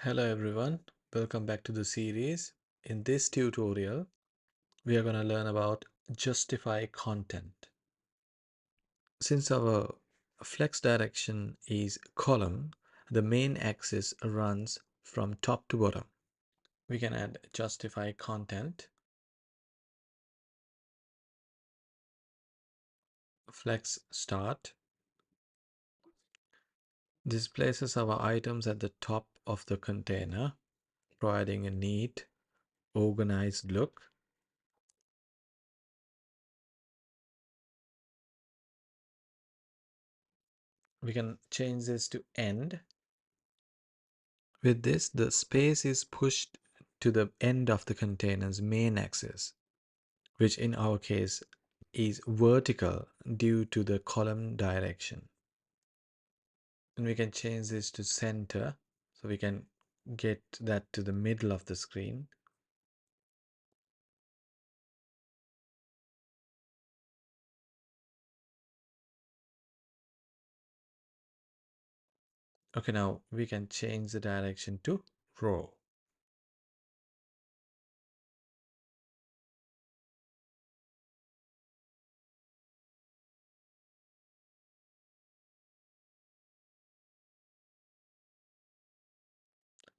Hello everyone, welcome back to the series. In this tutorial, we are going to learn about justify content. Since our flex direction is column, the main axis runs from top to bottom. We can add justify content, flex start. This places our items at the top of the container, providing a neat, organized look. We can change this to end. With this, the space is pushed to the end of the container's main axis, which in our case is vertical due to the column direction. And we can change this to center, so we can get that to the middle of the screen. Okay, now we can change the direction to row.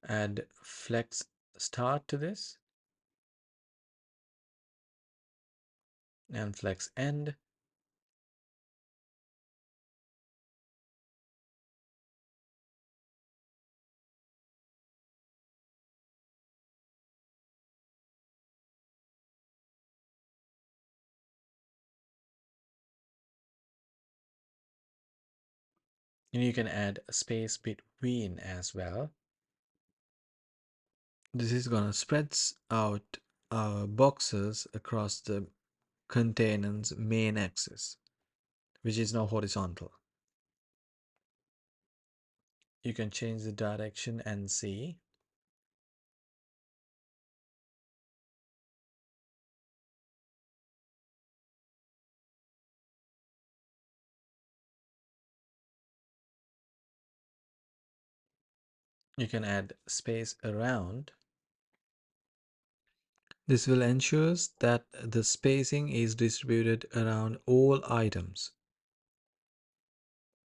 Add flex start to this and flex end. And you can add space between as well. This is going to spread out our boxes across the container's main axis, which is now horizontal. You can change the direction and see. You can add space around. This will ensure that the spacing is distributed around all items.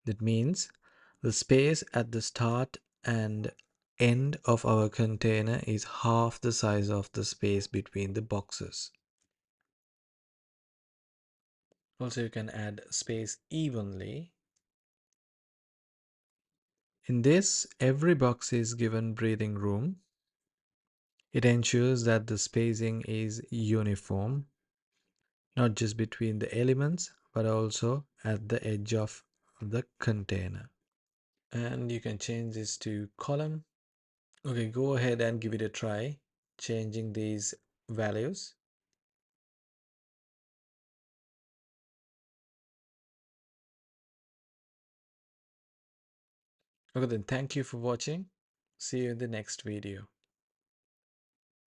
That means the space at the start and end of our container is half the size of the space between the boxes. Also, you can add space evenly. In this, every box is given breathing room. It ensures that the spacing is uniform, not just between the elements, but also at the edge of the container. And you can change this to column. Okay, go ahead and give it a try, changing these values. Okay, then thank you for watching. See you in the next video.